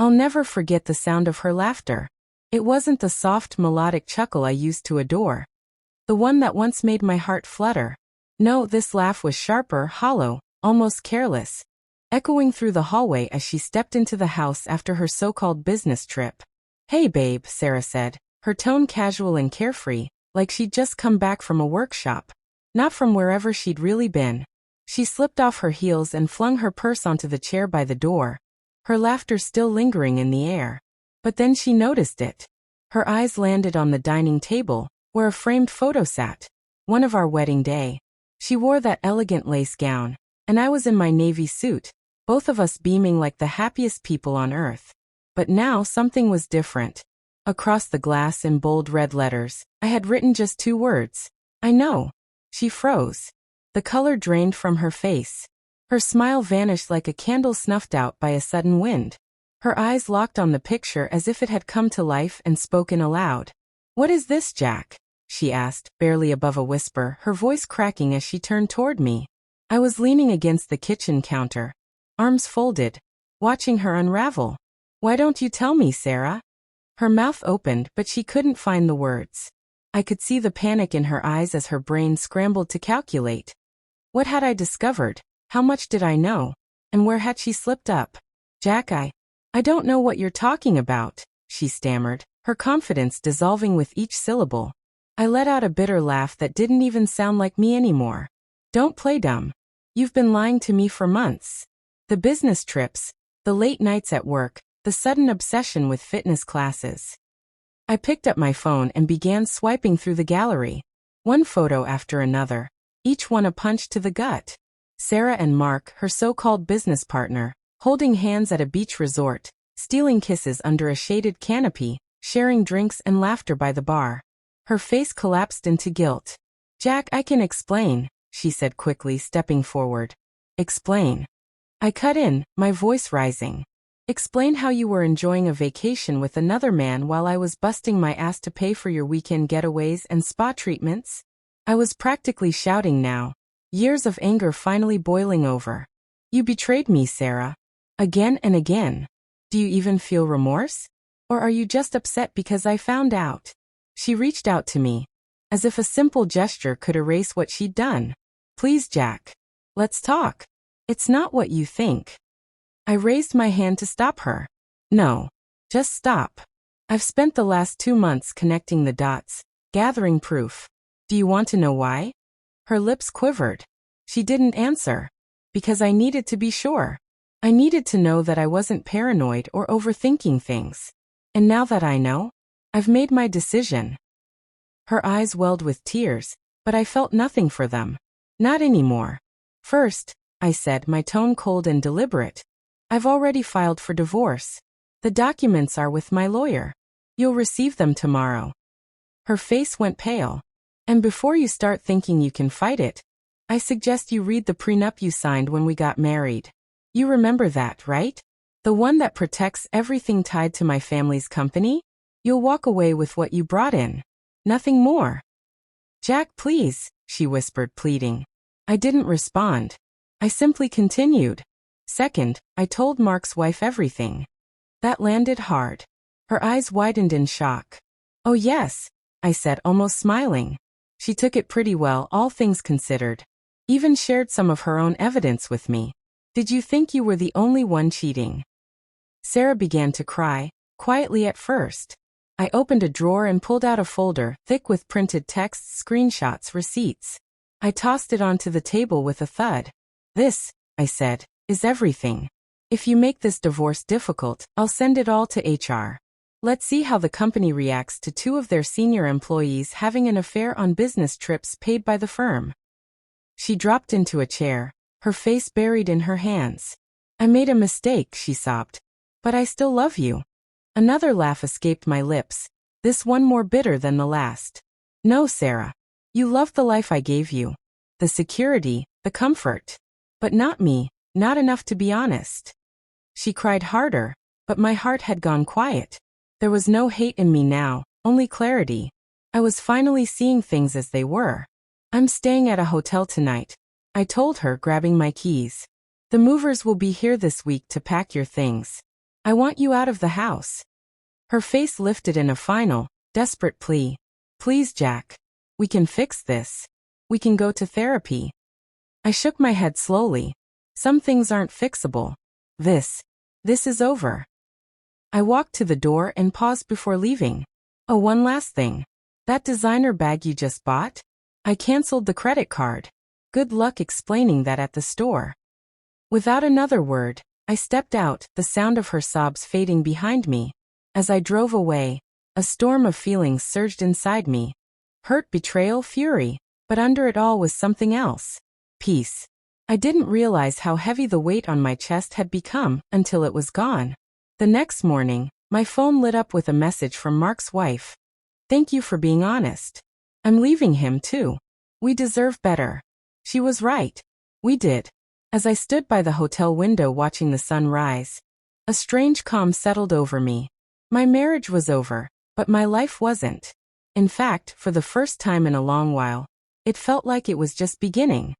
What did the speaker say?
I'll never forget the sound of her laughter. It wasn't the soft melodic chuckle I used to adore. The one that once made my heart flutter. No, this laugh was sharper, hollow, almost careless, echoing through the hallway as she stepped into the house after her so-called business trip. "Hey babe," Sarah said, her tone casual and carefree, like she'd just come back from a workshop, not from wherever she'd really been. She slipped off her heels and flung her purse onto the chair by the door, her laughter still lingering in the air. But then she noticed it. Her eyes landed on the dining table, where a framed photo sat, one of our wedding day. She wore that elegant lace gown, and I was in my navy suit, both of us beaming like the happiest people on earth. But now something was different. Across the glass in bold red letters, I had written just 2 words. "I know." She froze. The color drained from her face. Her smile vanished like a candle snuffed out by a sudden wind. Her eyes locked on the picture as if it had come to life and spoken aloud. "What is this, Jack?" she asked, barely above a whisper, her voice cracking as she turned toward me. I was leaning against the kitchen counter, arms folded, watching her unravel. "Why don't you tell me, Sarah?" Her mouth opened, but she couldn't find the words. I could see the panic in her eyes as her brain scrambled to calculate. What had I discovered? How much did I know? And where had she slipped up? "Jack, I don't know what you're talking about," she stammered, her confidence dissolving with each syllable. I let out a bitter laugh that didn't even sound like me anymore. "Don't play dumb. You've been lying to me for months. The business trips, the late nights at work, the sudden obsession with fitness classes." I picked up my phone and began swiping through the gallery. One photo after another, each one a punch to the gut. Sarah and Mark, her so-called business partner, holding hands at a beach resort, stealing kisses under a shaded canopy, sharing drinks and laughter by the bar. Her face collapsed into guilt. "Jack, I can explain," she said quickly, stepping forward. "Explain." I cut in, my voice rising. "Explain how you were enjoying a vacation with another man while I was busting my ass to pay for your weekend getaways and spa treatments?" I was practically shouting now, years of anger finally boiling over. "You betrayed me, Sarah. Again and again. Do you even feel remorse? Or are you just upset because I found out?" She reached out to me, as if a simple gesture could erase what she'd done. "Please, Jack. Let's talk. It's not what you think." I raised my hand to stop her. "No. Just stop. I've spent the last 2 months connecting the dots, gathering proof. Do you want to know why?" Her lips quivered. She didn't answer. "Because I needed to be sure. I needed to know that I wasn't paranoid or overthinking things. And now that I know, I've made my decision." Her eyes welled with tears, but I felt nothing for them. "Not anymore. First," I said, my tone cold and deliberate, "I've already filed for divorce. The documents are with my lawyer. You'll receive them tomorrow." Her face went pale. "And before you start thinking you can fight it, I suggest you read the prenup you signed when we got married. You remember that, right? The one that protects everything tied to my family's company? You'll walk away with what you brought in. Nothing more." "Jack, please," she whispered, pleading. I didn't respond. I simply continued. "Second, I told Mark's wife everything." That landed hard. Her eyes widened in shock. "Oh yes," I said, almost smiling. She took it pretty well, all things considered. Even shared some of her own evidence with me. "Did you think you were the only one cheating?" Sarah began to cry, quietly at first. I opened a drawer and pulled out a folder, thick with printed texts, screenshots, receipts. I tossed it onto the table with a thud. "This," I said, "is everything. If you make this divorce difficult, I'll send it all to HR. Let's see how the company reacts to 2 of their senior employees having an affair on business trips paid by the firm." She dropped into a chair, her face buried in her hands. "I made a mistake," she sobbed. "But I still love you." Another laugh escaped my lips, this one more bitter than the last. "No, Sarah. You loved the life I gave you. The security, the comfort. But not me, not enough to be honest." She cried harder, but my heart had gone quiet. There was no hate in me now, only clarity. I was finally seeing things as they were. "I'm staying at a hotel tonight," I told her, grabbing my keys. "The movers will be here this week to pack your things. I want you out of the house. Her face lifted in a final, desperate plea. Please, Jack. We can fix this. We can go to therapy. I shook my head slowly. Some things aren't fixable. This is over. I walked to the door and paused before leaving. Oh, one last thing. That designer bag you just bought? I canceled the credit card. Good luck explaining that at the store. Without another word, I stepped out, the sound of her sobs fading behind me. As I drove away, a storm of feelings surged inside me. Hurt, betrayal, fury, but under it all was something else. Peace. I didn't realize how heavy the weight on my chest had become until it was gone. The next morning, my phone lit up with a message from Mark's wife. Thank you for being honest. I'm leaving him too. We deserve better. She was right. We did. As I stood by the hotel window watching the sun rise, a strange calm settled over me. My marriage was over, but my life wasn't. In fact, for the first time in a long while, it felt like it was just beginning.